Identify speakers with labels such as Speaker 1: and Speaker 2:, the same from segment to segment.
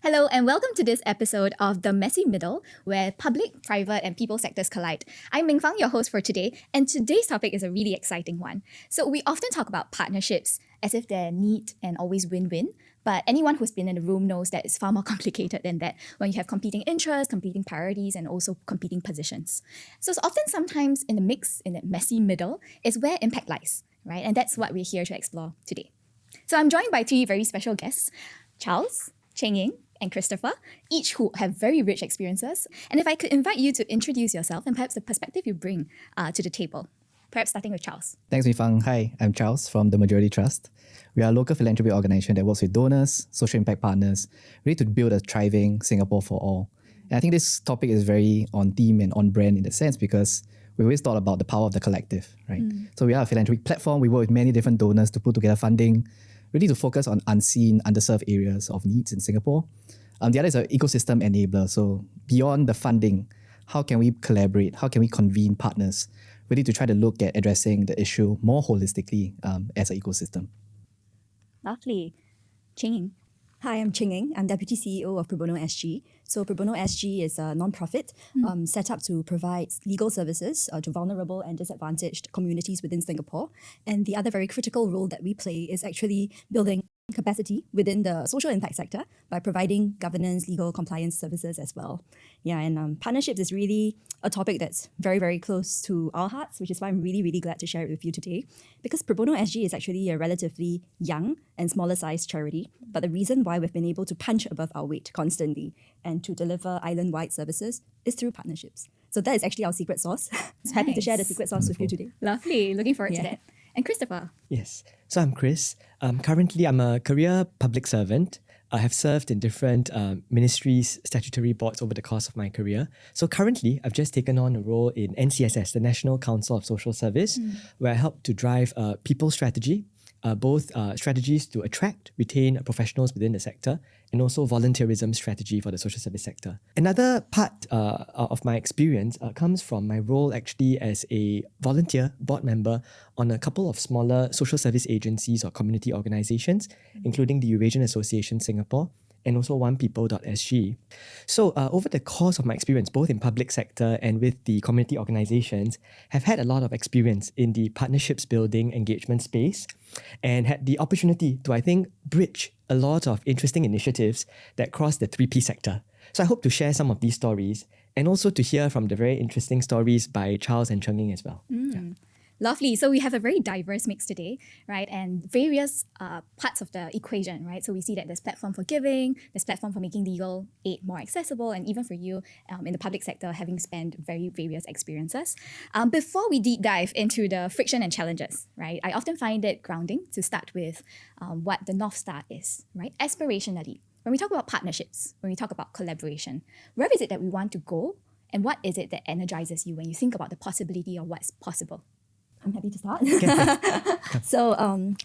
Speaker 1: Hello, and welcome to this episode of The Messy Middle, where public, private, and people sectors collide. I'm Ming Fang, your host for today, and today's topic is a really exciting one. So, we often talk about partnerships as if they're neat and always win-win, but anyone who's been in the room knows that it's far more complicated than that when you have competing interests, competing priorities, and also competing positions. So, it's often sometimes in the mix, in that messy middle, is where impact lies, right? And that's what we're here to explore today. So, I'm joined by three very special guests, Charles, Cheng Ying, and Christopher, each who have very rich experiences. And if I could invite you to introduce yourself and perhaps the perspective you bring to the table. Perhaps starting with Charles.
Speaker 2: Thanks, Ming Fang. Hi, I'm Charles from the Majority Trust. We are a local philanthropy organisation that works with donors, social impact partners, really to build a thriving Singapore for all. And I think this topic is very on theme and on brand in the sense because we always thought about the power of the collective, right? So we are a philanthropic platform. We work with many different donors to put together funding, really to focus on unseen, underserved areas of needs in Singapore. The other is an ecosystem enabler. So beyond the funding, how can we collaborate? How can we convene partners really to try to look at addressing the issue more holistically as an ecosystem?
Speaker 1: Lovely. Cheng Ying.
Speaker 3: Hi, I'm Cheng Ying. I'm Deputy CEO of Pro Bono SG. So Pro Bono SG is a non-profit set up to provide legal services to vulnerable and disadvantaged communities within Singapore. And the other very critical role that we play is actually building capacity within the social impact sector by providing governance, legal compliance services as well. Yeah, and partnerships is really a topic that's very, very close to our hearts, which is why I'm really, really glad to share it with you today. Because Pro Bono SG is actually a relatively young and smaller sized charity, but the reason why we've been able to punch above our weight constantly and to deliver island-wide services is through partnerships. So that is actually our secret sauce. Happy to share the secret sauce with you today.
Speaker 1: Lovely. Looking forward to that. And Christopher.
Speaker 4: Yes. So I'm Chris. Currently, I'm a career public servant. I have served in different ministries, statutory boards over the course of my career. So currently, I've just taken on a role in NCSS, the National Council of Social Service, where I help to drive people strategy, both strategies to attract, retain professionals within the sector, and also volunteerism strategy for the social service sector. Another part of my experience comes from my role actually as a volunteer board member on a couple of smaller social service agencies or community organizations, including the Eurasian Association Singapore and also onepeople.sg. So over the course of my experience, both in public sector and with the community organizations, have had a lot of experience in the partnerships building engagement space and had the opportunity to, I think, bridge a lot of interesting initiatives that cross the 3P sector. So I hope to share some of these stories and also to hear from the very interesting stories by Charles and Cheng Ying as well.
Speaker 1: Lovely. So we have a very diverse mix today, right? And various parts of the equation, right? So we see that there's platform for giving, there's platform for making legal aid more accessible, and even for you in the public sector, having spent very various experiences. Before we deep dive into the friction and challenges, right? I often find it grounding to start with what the North Star is, right? Aspirationally, when we talk about partnerships, when we talk about collaboration, where is it that we want to go? And what is it that energizes you when you think about the possibility of what's possible?
Speaker 3: I'm happy to start. So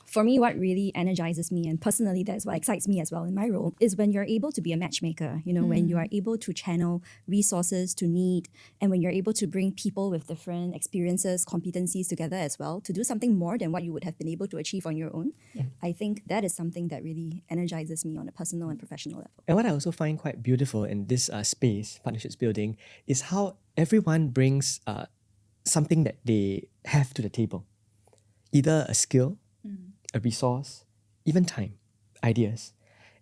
Speaker 3: for me, what really energizes me, and personally that's what excites me as well in my role, is when you're able to be a matchmaker, when you are able to channel resources to need, and when you're able to bring people with different experiences, competencies together as well, to do something more than what you would have been able to achieve on your own. I think that is something that really energizes me on a personal and professional level.
Speaker 4: And what I also find quite beautiful in this space, partnerships building, is how everyone brings something that they have to the table. Either a skill, a resource, even time, ideas.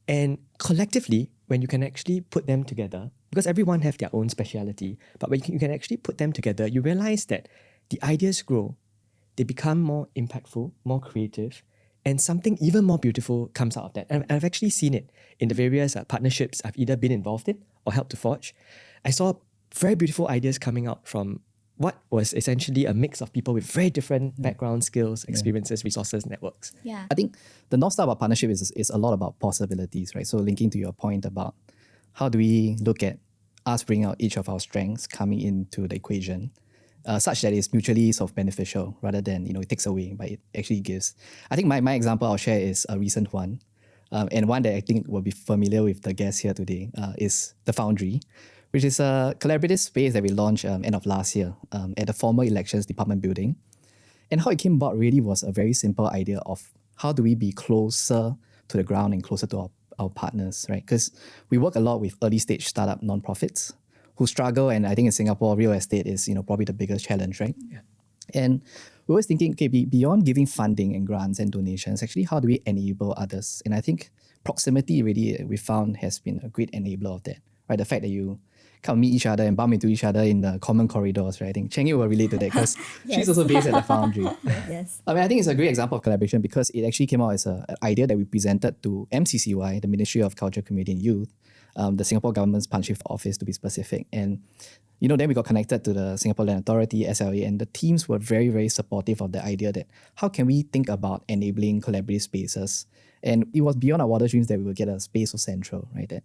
Speaker 4: And collectively, when you can actually put them together, because everyone have their own speciality, but when you can actually put them together, you realize that the ideas grow, they become more impactful, more creative, and something even more beautiful comes out of that. And I've actually seen it in the various partnerships I've either been involved in or helped to forge. I saw very beautiful ideas coming out from what was essentially a mix of people with very different backgrounds, skills, experiences, resources, networks.
Speaker 1: Yeah.
Speaker 2: I think the North Star about partnership is a lot about possibilities, right? So linking to your point about how do we look at us bringing out each of our strengths coming into the equation, such that it's mutually sort of beneficial rather than, it takes away, but it actually gives. I think my example I'll share is a recent one, and one that I think will be familiar with the guests here today, is The Foundry, which is a collaborative space that we launched end of last year at the former elections department building. And how it came about really was a very simple idea of how do we be closer to the ground and closer to our partners, right? Because we work a lot with early stage startup nonprofits who struggle, and I think in Singapore, real estate is probably the biggest challenge, right?
Speaker 4: Yeah.
Speaker 2: And we're always thinking, okay, beyond giving funding and grants and donations, actually, how do we enable others? And I think proximity really, we found, has been a great enabler of that, right? The fact that you come meet each other and bump into each other in the common corridors, right? I think Cheng Yu will relate to that because she's also based at the Foundry.
Speaker 3: Yes.
Speaker 2: I think it's a great example of collaboration because it actually came out as an idea that we presented to MCCY, the Ministry of Culture, Community and Youth, the Singapore Government's Partnership Office to be specific. And then we got connected to the Singapore Land Authority, SLA, and the teams were very, very supportive of the idea that how can we think about enabling collaborative spaces? And it was beyond our wildest dreams that we would get a space so central, right?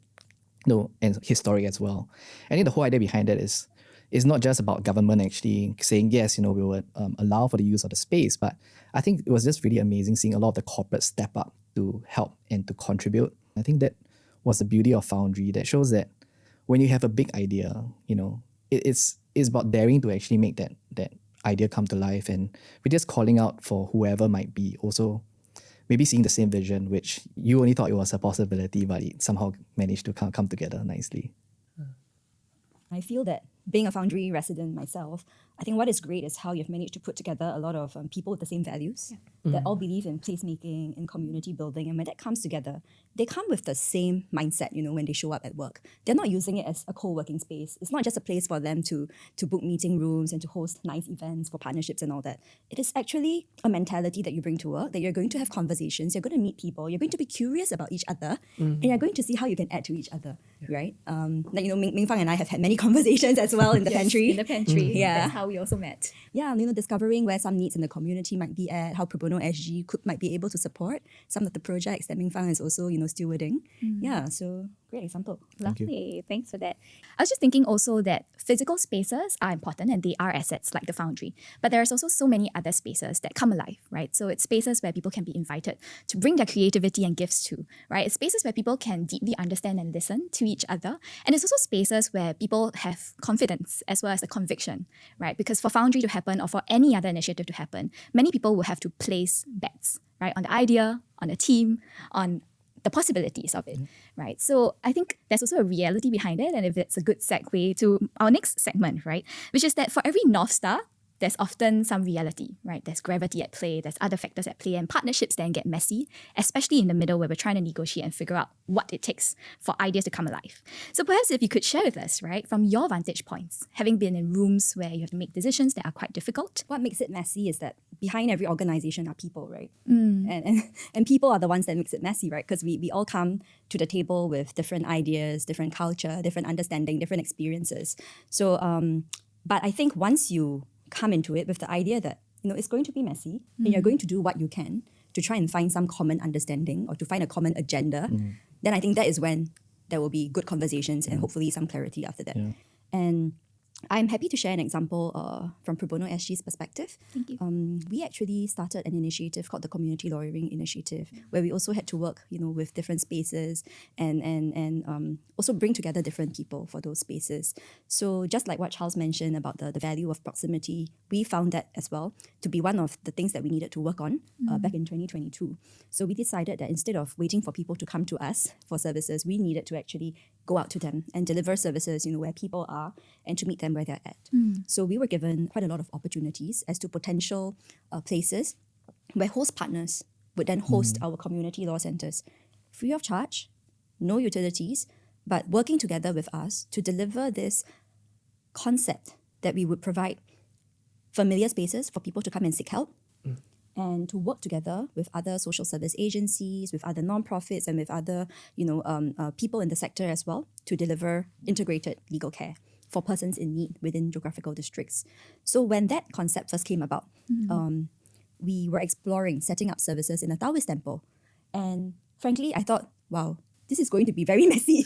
Speaker 2: And historic as well. I think the whole idea behind it is not just about government actually saying, yes, we would allow for the use of the space, but I think it was just really amazing seeing a lot of the corporates step up to help and to contribute. I think that was the beauty of Foundry, that shows that when you have a big idea, it's about daring to actually make that idea come to life, and we're just calling out for whoever might be also maybe seeing the same vision, which you only thought it was a possibility, but it somehow managed to come together nicely.
Speaker 3: I feel that being a Foundry resident myself, I think what is great is how you've managed to put together a lot of people with the same values that all believe in placemaking, in community building. And when that comes together, they come with the same mindset, when they show up at work. They're not using it as a co-working space. It's not just a place for them to book meeting rooms and to host nice events for partnerships and all that. It is actually a mentality that you bring to work, that you're going to have conversations, you're going to meet people, you're going to be curious about each other, and you're going to see how you can add to each other, right? Ming Fang and I have had many conversations as well in the pantry.
Speaker 1: In the pantry.
Speaker 3: Yeah.
Speaker 1: That's how we also met.
Speaker 3: Yeah, discovering where some needs in the community might be at, how Pro Bono SG might be able to support some of the projects that Ming Fang is also, stewarding. Yeah, so great example.
Speaker 1: Lovely. Thanks for that. I was just thinking also that physical spaces are important and they are assets like the Foundry. But there's also so many other spaces that come alive, right? So it's spaces where people can be invited to bring their creativity and gifts to, right? It's spaces where people can deeply understand and listen to each other. And it's also spaces where people have confidence as well as a conviction, right? Because for Foundry to happen or for any other initiative to happen, many people will have to place bets, right? On the idea, on the team, on the possibilities of it, right? So I think there's also a reality behind it, and if it's a good segue to our next segment, right? Which is that for every North Star, there's often some reality, right? There's gravity at play, there's other factors at play, and partnerships then get messy, especially in the middle where we're trying to negotiate and figure out what it takes for ideas to come alive. So perhaps if you could share with us, right, from your vantage points, having been in rooms where you have to make decisions that are quite difficult.
Speaker 3: What makes it messy is that behind every organization are people, right? And people are the ones that makes it messy, right? Because we all come to the table with different ideas, different culture, different understanding, different experiences. So, but I think once you come into it with the idea that it's going to be messy and you're going to do what you can to try and find some common understanding or to find a common agenda, then I think that is when there will be good conversations and hopefully some clarity after that. And I'm happy to share an example from Pro Bono SG's perspective.
Speaker 1: Thank you.
Speaker 3: We actually started an initiative called the Community Lawyering Initiative, where we also had to work, with different spaces and also bring together different people for those spaces. So just like what Charles mentioned about the value of proximity, we found that as well to be one of the things that we needed to work on back in 2022. So we decided that instead of waiting for people to come to us for services, we needed to actually go out to them and deliver services, where people are and to meet them where they're at. So we were given quite a lot of opportunities as to potential places where host partners would then host our community law centers free of charge, no utilities, but working together with us to deliver this concept that we would provide familiar spaces for people to come and seek help and to work together with other social service agencies, with other nonprofits, and with other people in the sector as well to deliver integrated legal care for persons in need within geographical districts. So when that concept first came about, we were exploring setting up services in a Taoist temple. And frankly, I thought, wow, this is going to be very messy.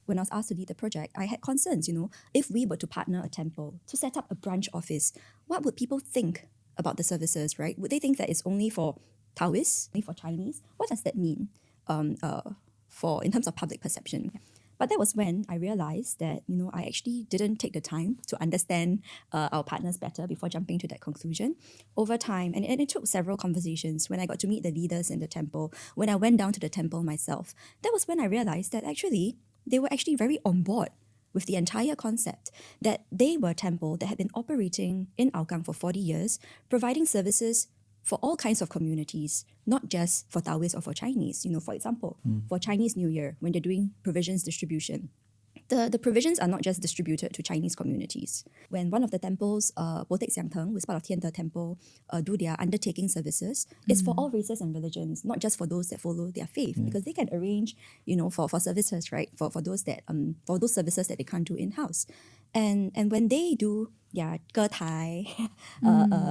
Speaker 3: When I was asked to lead the project, I had concerns, if we were to partner a temple to set up a branch office, what would people think about the services, right? Would they think that it's only for Taoists, only for Chinese? What does that mean in terms of public perception? But that was when I realized that, I actually didn't take the time to understand our partners better before jumping to that conclusion. Over time, and it took several conversations when I got to meet the leaders in the temple, when I went down to the temple myself, that was when I realized that actually they were actually very on board with the entire concept, that they were a temple that had been operating in Hougang for 40 years, providing services for all kinds of communities, not just for Taoists or for Chinese. For example, for Chinese New Year, when they're doing provisions distribution, the provisions are not just distributed to Chinese communities. When one of the temples, Botek Siangteng, who is part of Tian De Temple, do their undertaking services, it's for all races and religions, not just for those that follow their faith, because they can arrange, for services, right? For those that for those services that they can't do in-house. And when they do their Ge Tai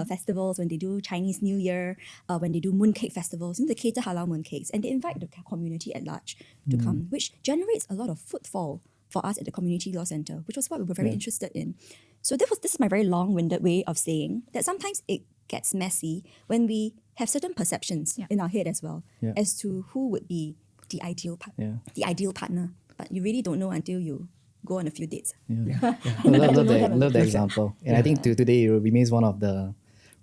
Speaker 3: festivals, when they do Chinese New Year, when they do mooncake festivals, they cater halal mooncakes, and they invite the community at large to come, which generates a lot of footfall for us at the Community Law Centre, which was what we were very interested in. So this is my very long-winded way of saying that sometimes it gets messy when we have certain perceptions in our head as well as to who would be the ideal partner. But you really don't know until you go on a few dates.
Speaker 2: Love the example. And I think today it remains one of the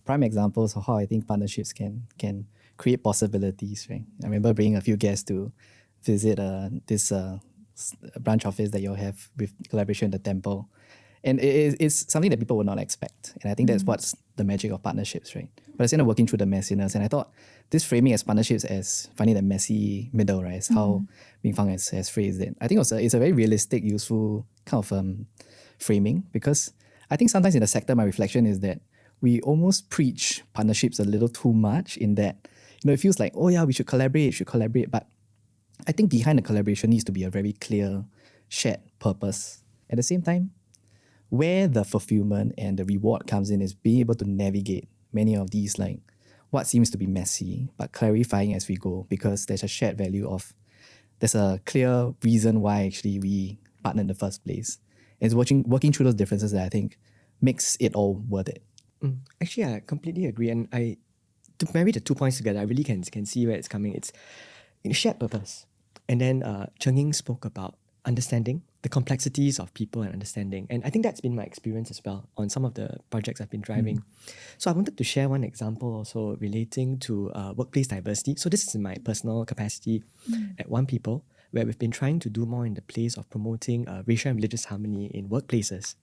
Speaker 2: prime examples of how I think partnerships can create possibilities, right? I remember bringing a few guests to visit this branch office that you'll have with collaboration in the temple. And it's something that people would not expect. And I think that's what's the magic of partnerships, right? But it's working through the messiness. And I thought this framing as partnerships as finding the messy middle, right? Is how Ming Fang has phrased it. I think it's a very realistic, useful kind of framing, because I think sometimes in the sector, my reflection is that we almost preach partnerships a little too much, in that, it feels like, oh yeah, we should collaborate. But I think behind the collaboration needs to be a very clear, shared purpose. At the same time, where the fulfillment and the reward comes in is being able to navigate many of these, like what seems to be messy, but clarifying as we go, because there's a shared value of, there's a clear reason why actually we partner in the first place. It's working through those differences that I think makes it all worth it.
Speaker 4: Actually, I completely agree. And to marry the 2 points together, I really can see where it's coming. It's shared purpose. And then Cheng Ying spoke about understanding the complexities of people and understanding. And I think that's been my experience as well on some of the projects I've been driving. So I wanted to share one example also relating to workplace diversity. So this is in my personal capacity at One People, where we've been trying to do more in the place of promoting racial and religious harmony in workplaces.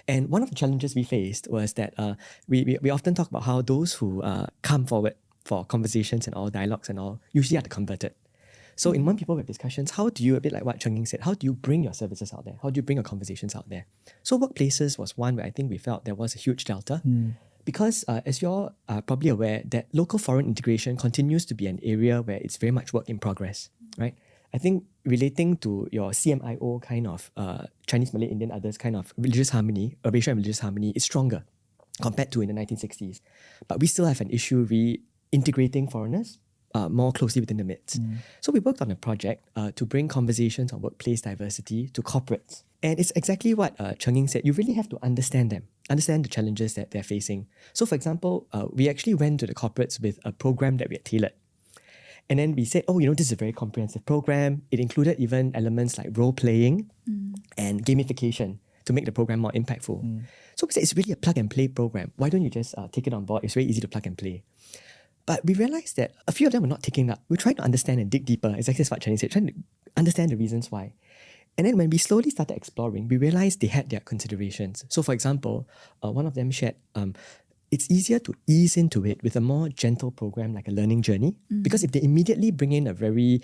Speaker 4: And one of the challenges we faced was that we often talk about how those who come forward for conversations and all, dialogues and all, usually are the converted. So in One People, we have discussions, how do you, a bit like what Cheng Ying said, how do you bring your services out there? How do you bring your conversations out there? So workplaces was one where I think we felt there was a huge delta. Because as you're probably aware, that local foreign integration continues to be an area where it's very much work in progress, right? I think relating to your CMIO kind of Chinese, Malay, Indian, others kind of religious harmony, racial and religious harmony is stronger compared to in the 1960s. But we still have an issue reintegrating foreigners more closely within the midst. So we worked on a project to bring conversations on workplace diversity to corporates. And it's exactly what Cheng Ying said. You really have to understand them, understand the challenges that they're facing. So for example, we actually went to the corporates with a program that we had tailored. And then we said, this is a very comprehensive program. It included even elements like role-playing and gamification to make the program more impactful. So we said, it's really a plug-and-play program. Why don't you just take it on board? It's very easy to plug and play. But we realized that a few of them were not taking it up. We're trying to understand and dig deeper, exactly as what Chinese said, trying to understand the reasons why. And then when we slowly started exploring, we realized they had their considerations. So for example, one of them shared, it's easier to ease into it with a more gentle program like a learning journey. Because if they immediately bring in a very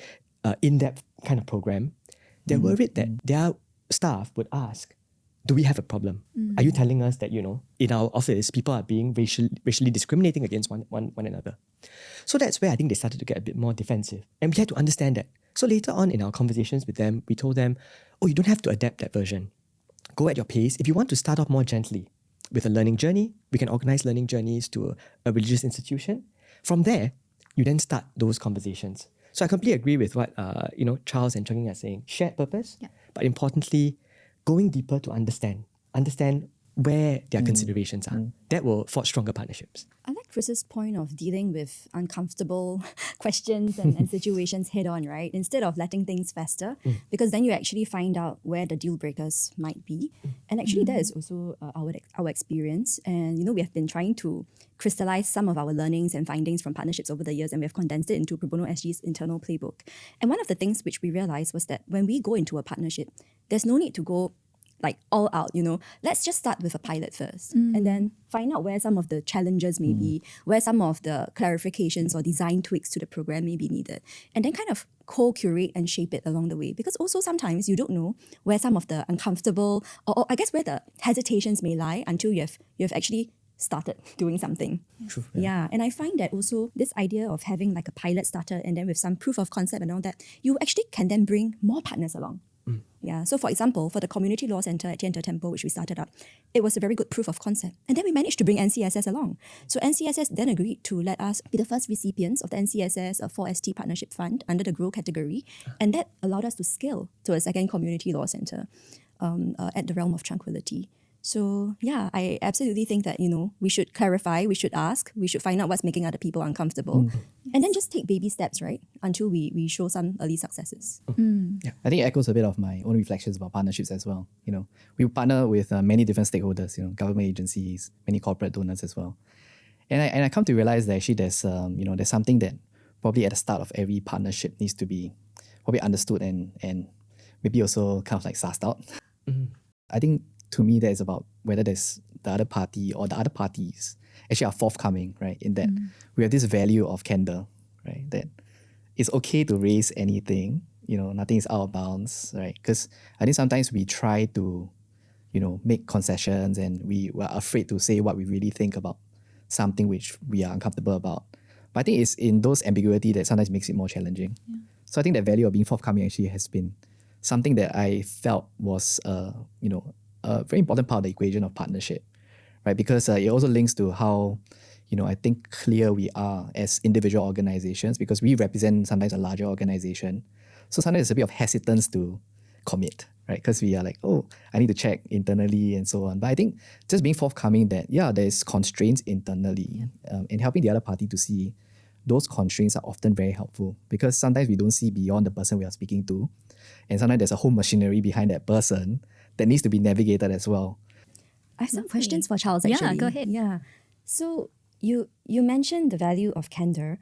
Speaker 4: in-depth kind of program, they're worried that their staff would ask, do we have a problem? Are you telling us that, in our office, people are being racially discriminating against one another? So that's where I think they started to get a bit more defensive. And we had to understand that. So later on in our conversations with them, we told them, you don't have to adapt that version. Go at your pace. If you want to start off more gently with a learning journey, we can organize learning journeys to a religious institution. From there, you then start those conversations. So I completely agree with what Charles and Cheng Ying are saying. Shared purpose, but importantly, going deeper to understand where their considerations are. That will forge stronger partnerships.
Speaker 3: I like Chris's point of dealing with uncomfortable questions and situations head on, right? Instead of letting things fester, because then you actually find out where the deal breakers might be. And actually, that is also our experience. And, we have been trying to crystallize some of our learnings and findings from partnerships over the years, and we have condensed it into Pro Bono SG's internal playbook. And one of the things which we realized was that when we go into a partnership, there's no need to go like all out, let's just start with a pilot first and then find out where some of the challenges may be, where some of the clarifications or design tweaks to the program may be needed, and then kind of co-curate and shape it along the way. Because also sometimes you don't know where some of the uncomfortable or I guess where the hesitations may lie until you have actually started doing something.
Speaker 4: True.
Speaker 3: Yeah, and I find that also this idea of having like a pilot starter and then with some proof of concept and all that, you actually can then bring more partners along. Yeah, so for example, for the Community Law Centre at Tian Te Temple, which we started up, it was a very good proof of concept. And then we managed to bring NCSS along. So NCSS then agreed to let us be the first recipients of the NCSS 4ST Partnership Fund under the GROW category. And that allowed us to scale to a second Community Law Centre at the Realm of Tranquility. So yeah, I absolutely think that, we should clarify, we should ask, we should find out what's making other people uncomfortable. And then just take baby steps, right? Until we show some early successes.
Speaker 2: Yeah, I think it echoes a bit of my own reflections about partnerships as well. We partner with many different stakeholders, government agencies, many corporate donors as well. And I come to realize that actually there's something that probably at the start of every partnership needs to be probably understood and maybe also kind of like sussed out. I think to me that is about whether there's the other party or the other parties actually are forthcoming, right? In that we have this value of candor, right? That it's okay to raise anything, nothing is out of bounds, right? Because I think sometimes we try to, make concessions and we were afraid to say what we really think about something which we are uncomfortable about. But I think it's in those ambiguity that sometimes makes it more challenging. Yeah. So I think the value of being forthcoming actually has been something that I felt was, a very important part of the equation of partnership, right? Because it also links to how, I think clear we are as individual organizations because we represent sometimes a larger organization. So sometimes there's a bit of hesitance to commit, right? Because we are like, oh, I need to check internally and so on. But I think just being forthcoming that, there's constraints internally and helping the other party to see those constraints are often very helpful because sometimes we don't see beyond the person we are speaking to. And sometimes there's a whole machinery behind that person that needs to be navigated as well.
Speaker 3: I have some questions for Charles, actually.
Speaker 1: Yeah, go ahead.
Speaker 3: Yeah. So you mentioned the value of candor.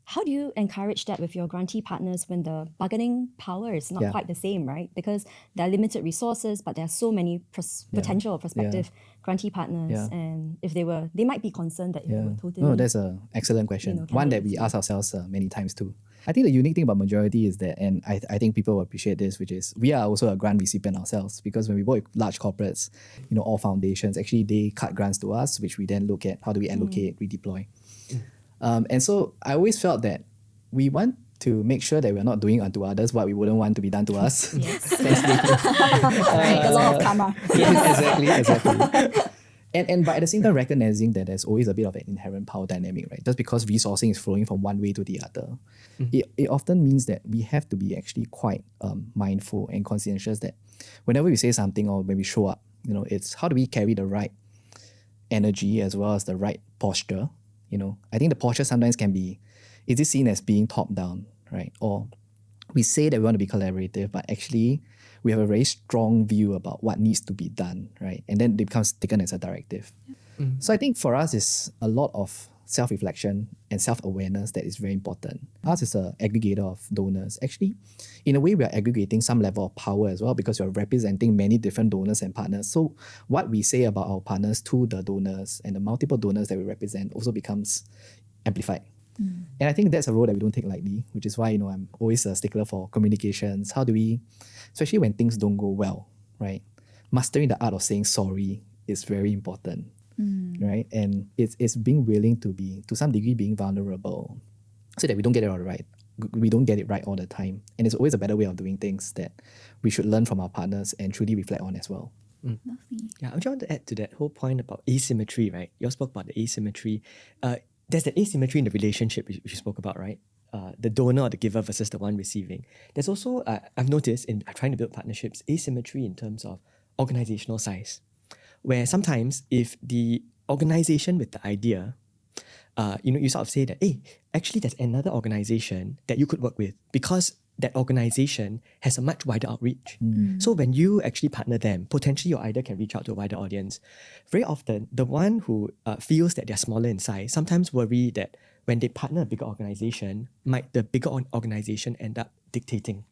Speaker 3: How do you encourage that with your grantee partners when the bargaining power is not quite the same, right? Because there are limited resources, but there are so many potential or prospective grantee partners. And if they might be concerned that if they were totally...
Speaker 2: No, that's an excellent question. One that we ask ourselves many times too. I think the unique thing about Majority is that, and I think people will appreciate this, which is we are also a grant recipient ourselves because when we work with large corporates, all foundations, actually they cut grants to us, which we then look at how do we allocate, redeploy. And so I always felt that we want to make sure that we're not doing unto others what we wouldn't want to be done to us.
Speaker 1: Yes.
Speaker 3: The law of karma.
Speaker 2: Exactly. But at the same time, recognizing that there's always a bit of an inherent power dynamic, right? Just because resourcing is flowing from one way to the other, it often means that we have to be actually quite mindful and conscientious that whenever we say something or when we show up, it's how do we carry the right energy as well as the right posture. I think the posture sometimes can be, is it seen as being top down, right? Or we say that we want to be collaborative, but actually we have a very strong view about what needs to be done, right? And then it becomes taken as a directive. So I think for us, it's a lot of self-reflection and self-awareness that is very important. Us as an aggregator of donors, actually, in a way, we are aggregating some level of power as well because we are representing many different donors and partners. So what we say about our partners to the donors and the multiple donors that we represent also becomes amplified. And I think that's a role that we don't take lightly, which is why, I'm always a stickler for communications. How do we, especially when things don't go well, right? Mastering the art of saying sorry is very important, right? And it's being willing to be, to some degree, being vulnerable so that we don't get it all right. We don't get it right all the time. And it's always a better way of doing things that we should learn from our partners and truly reflect on as well.
Speaker 1: Lovely.
Speaker 4: Yeah, I just want to add to that whole point about asymmetry, right? You all spoke about the asymmetry. There's the asymmetry in the relationship which you spoke about, right? The donor or the giver versus the one receiving. There's also, I've noticed in trying to build partnerships, asymmetry in terms of organizational size, where sometimes if the organization with the idea you sort of say that, hey, actually there's another organization that you could work with because that organization has a much wider outreach. So when you actually partner them, potentially you either can reach out to a wider audience. Very often, the one who feels that they're smaller in size sometimes worry that when they partner a bigger organization, might the bigger organization end up dictating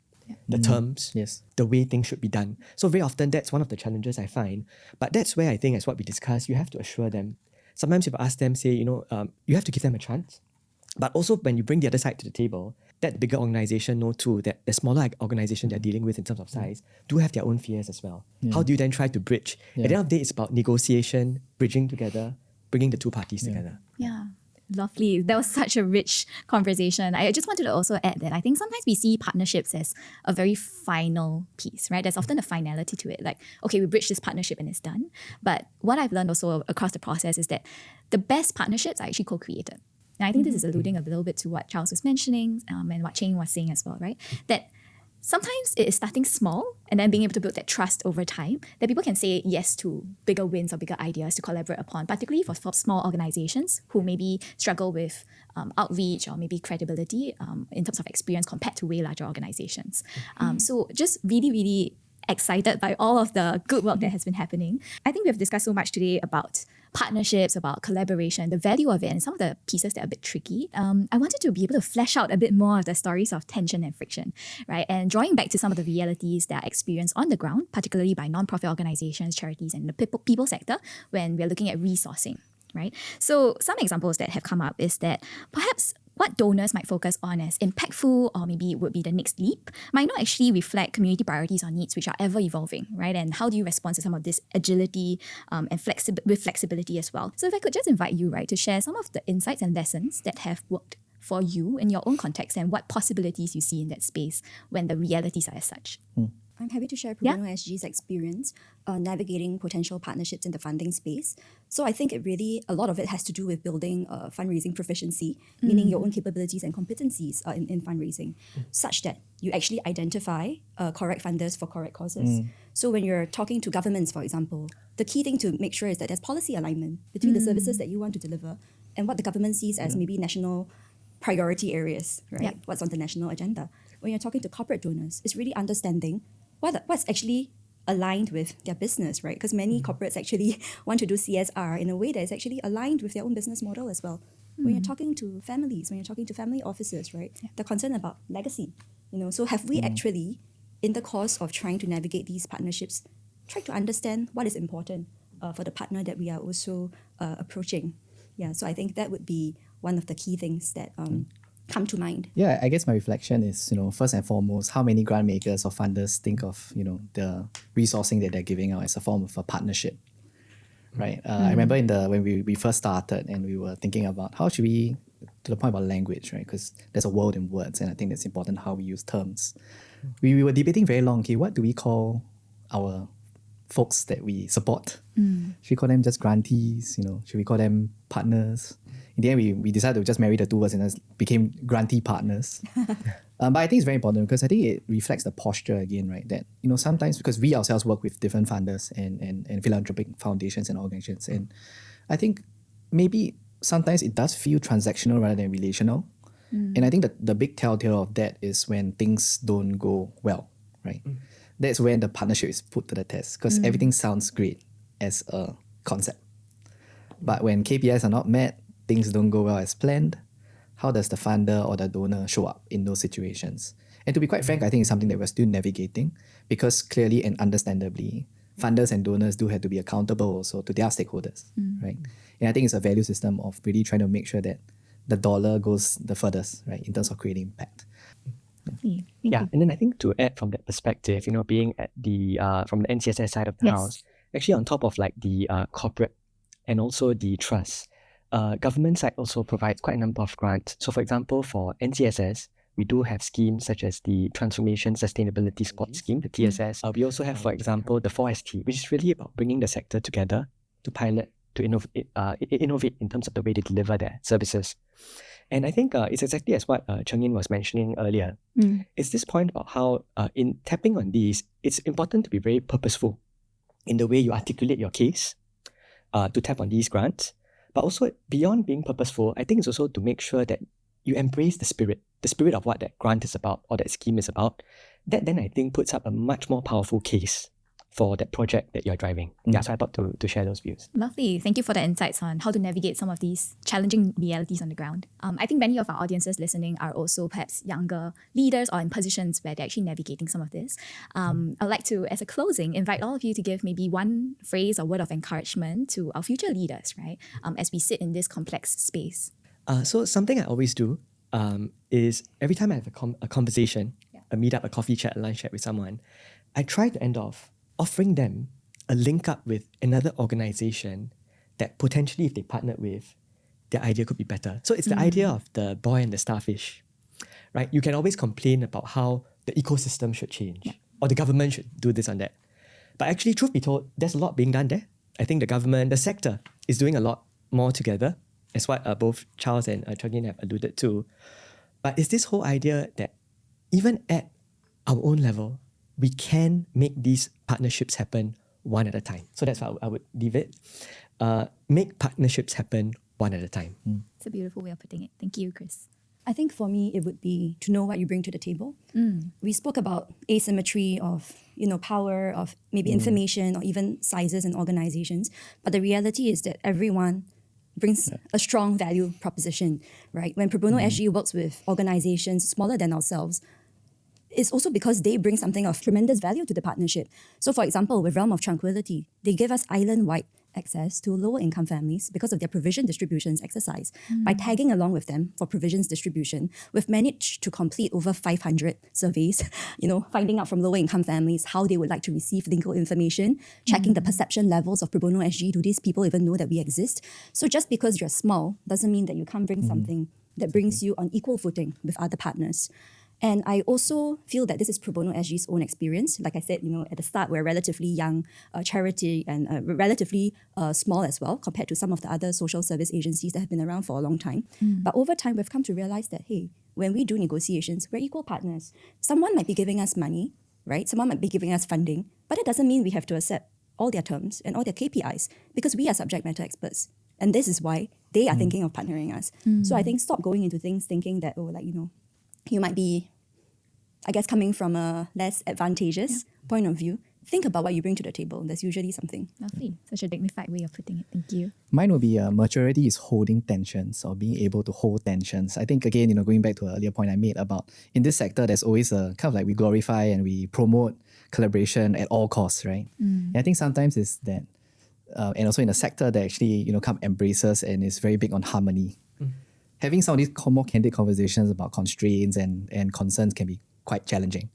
Speaker 4: the terms,
Speaker 2: Yes.
Speaker 4: the way things should be done. So very often that's one of the challenges I find. But that's where I think, as what we discussed, you have to assure them. Sometimes if I ask them, say, you have to give them a chance. But also when you bring the other side to the table, that bigger organization know too that the smaller organization they're dealing with in terms of size do have their own fears as well. How do you then try to bridge? At the end of the day, it's about negotiation, bridging together, bringing the two parties together.
Speaker 1: Yeah. Lovely. That was such a rich conversation. I just wanted to also add that I think sometimes we see partnerships as a very final piece, right? There's often a finality to it. Like, okay, we bridge this partnership and it's done. But what I've learned also across the process is that the best partnerships are actually co-created. And I think this is alluding a little bit to what Charles was mentioning and what Cheng was saying as well, right? That sometimes it is starting small and then being able to build that trust over time that people can say yes to bigger wins or bigger ideas to collaborate upon, particularly for small organizations who maybe struggle with outreach or maybe credibility in terms of experience compared to way larger organizations. So just really, really excited by all of the good work that has been happening. I think we have discussed so much today about partnerships, about collaboration, the value of it, and some of the pieces that are a bit tricky. I wanted to be able to flesh out a bit more of the stories of tension and friction, right? And drawing back to some of the realities that are experienced on the ground, particularly by non-profit organizations, charities, and the people sector when we're looking at resourcing, right? So some examples that have come up is that perhaps what donors might focus on as impactful or maybe would be the next leap might not actually reflect community priorities or needs which are ever evolving, right? And how do you respond to some of this agility and with flexibility as well? So if I could just invite you, right, to share some of the insights and lessons that have worked for you in your own context and what possibilities you see in that space when the realities are as such.
Speaker 3: I'm happy to share Pro Bono SG's experience navigating potential partnerships in the funding space. So I think a lot of it has to do with building fundraising proficiency, meaning your own capabilities and competencies in fundraising, such that you actually identify correct funders for correct causes. So when you're talking to governments, for example, the key thing to make sure is that there's policy alignment between the services that you want to deliver and what the government sees as maybe national priority areas, right?
Speaker 1: Yep.
Speaker 3: What's on the national agenda. When you're talking to corporate donors, it's really understanding what's actually aligned with their business, right? Because many corporates actually want to do CSR in a way that is actually aligned with their own business model as well. When you're talking to families, when you're talking to family officers, right? They're concerned about legacy, So have we actually, in the course of trying to navigate these partnerships, tried to understand what is important for the partner that we are also approaching? Yeah, so I think that would be one of the key things that come to mind.
Speaker 2: Yeah, I guess my reflection is, first and foremost, how many grant makers or funders think of, the resourcing that they're giving out as a form of a partnership, right? I remember when we first started and we were thinking about how should we, to the point about language, right? Because there's a world in words and I think that's important how we use terms. We were debating very long, okay, what do we call our folks that we support? Should we call them just grantees? Should we call them partners? In the end, we decided to just marry the two words and it became grantee partners. But I think it's very important because I think it reflects the posture again, right? That, sometimes because we ourselves work with different funders and philanthropic foundations and organizations. And I think maybe sometimes it does feel transactional rather than relational. And I think that the big telltale of that is when things don't go well, right? That's when the partnership is put to the test because everything sounds great as a concept. But when KPIs are not met, things don't go well as planned, how does the funder or the donor show up in those situations? And to be quite frank, I think it's something that we're still navigating because clearly and understandably, funders and donors do have to be accountable also to their stakeholders, right? And I think it's a value system of really trying to make sure that the dollar goes the furthest, right, in terms of creating impact.
Speaker 4: Yeah, and then I think to add from that perspective, being at the from the NCSS side of the house, actually on top of like the corporate and also the trust, government side also provides quite a number of grants. So for example, for NCSS, we do have schemes such as the Transformation Sustainability Support Scheme, the TSS. We also have, for example, the 4ST, which is really about bringing the sector together to pilot, to innovate in terms of the way they deliver their services. And I think it's exactly as what Cheng Yin was mentioning earlier. It's this point about how in tapping on these, it's important to be very purposeful in the way you articulate your case to tap on these grants. But also beyond being purposeful, I think it's also to make sure that you embrace the spirit of what that grant is about or that scheme is about. That then I think puts up a much more powerful case for that project that you're driving. Yeah, so I thought to share those views.
Speaker 1: Lovely. Thank you for the insights on how to navigate some of these challenging realities on the ground. I think many of our audiences listening are also perhaps younger leaders or in positions where they're actually navigating some of this. I'd like to, as a closing, invite all of you to give maybe one phrase or word of encouragement to our future leaders, right? As we sit in this complex space.
Speaker 4: So something I always do is every time I have a conversation, a meetup, a coffee chat, a lunch chat with someone, I try to end off offering them a link up with another organization that potentially, if they partnered with, their idea could be better. So it's the idea of the boy and the starfish, right? You can always complain about how the ecosystem should change or the government should do this and that. But actually, truth be told, there's a lot being done there. I think the government, the sector is doing a lot more together, as what both Charles and Chagin have alluded to. But it's this whole idea that even at our own level, we can make these partnerships happen one at a time. So that's how I would leave it. Make partnerships happen one at a time.
Speaker 1: It's a beautiful way of putting it. Thank you, Chris.
Speaker 3: I think for me, it would be to know what you bring to the table. We spoke about asymmetry of, power, of maybe information or even sizes and organizations. But the reality is that everyone brings a strong value proposition, right? When Pro Bono SG works with organizations smaller than ourselves, it's also because they bring something of tremendous value to the partnership. So for example, with Realm of Tranquility, they give us island-wide access to lower income families because of their provision distributions exercise. By tagging along with them for provisions distribution, we've managed to complete over 500 surveys, finding out from lower income families how they would like to receive legal information, checking the perception levels of Pro Bono SG. Do these people even know that we exist? So just because you're small doesn't mean that you can't bring something that brings you on equal footing with other partners. And I also feel that this is Pro Bono SG's own experience. Like I said, at the start, we're a relatively young charity and relatively small as well compared to some of the other social service agencies that have been around for a long time. But over time, we've come to realize that, hey, when we do negotiations, we're equal partners. Someone might be giving us money, right? Someone might be giving us funding, but it doesn't mean we have to accept all their terms and all their KPIs because we are subject matter experts. And this is why they are thinking of partnering us. So I think stop going into things thinking that, you might be, I guess, coming from a less advantageous point of view. Think about what you bring to the table. There's usually something.
Speaker 1: Lovely. Such a dignified way of putting it. Thank you.
Speaker 2: Mine would be maturity is holding tensions or being able to hold tensions. I think, again, going back to an earlier point I made about in this sector, there's always a kind of like we glorify and we promote collaboration at all costs, right? And I think sometimes it's that, and also in a sector that actually, kind of embraces and is very big on harmony. Having some of these more candid conversations about constraints and concerns can be quite challenging.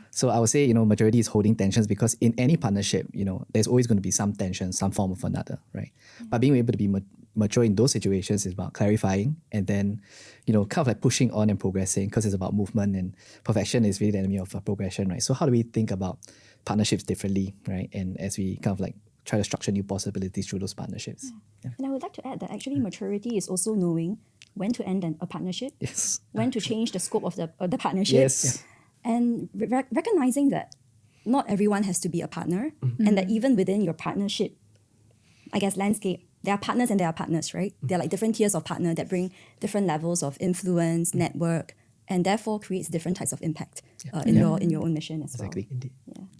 Speaker 2: So I would say, maturity is holding tensions because in any partnership, there's always going to be some tension, some form of another, right? But being able to be mature in those situations is about clarifying and then, kind of like pushing on and progressing because it's about movement and perfection is really the enemy of progression, right? So how do we think about partnerships differently, right? And as we kind of like try to structure new possibilities through those partnerships.
Speaker 3: And I would like to add that actually maturity is also knowing when to end a partnership, when to change the scope of the partnership, and recognizing that not everyone has to be a partner, and that even within your partnership, I guess, landscape, there are partners and there are partners, right? There are like different tiers of partner that bring different levels of influence, network, and therefore creates different types of impact in your own mission as well.
Speaker 4: Exactly, indeed.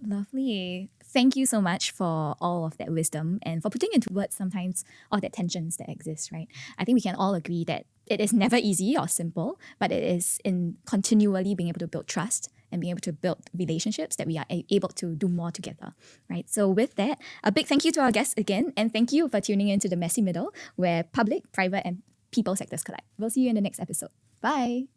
Speaker 1: Lovely. Thank you so much for all of that wisdom and for putting into words sometimes all the tensions that exist, right? I think we can all agree that it is never easy or simple, but it is in continually being able to build trust and being able to build relationships that we are able to do more together, right? So with that, a big thank you to our guests again, and thank you for tuning into The Messy Middle, where public, private, and people sectors collide. We'll see you in the next episode. Bye.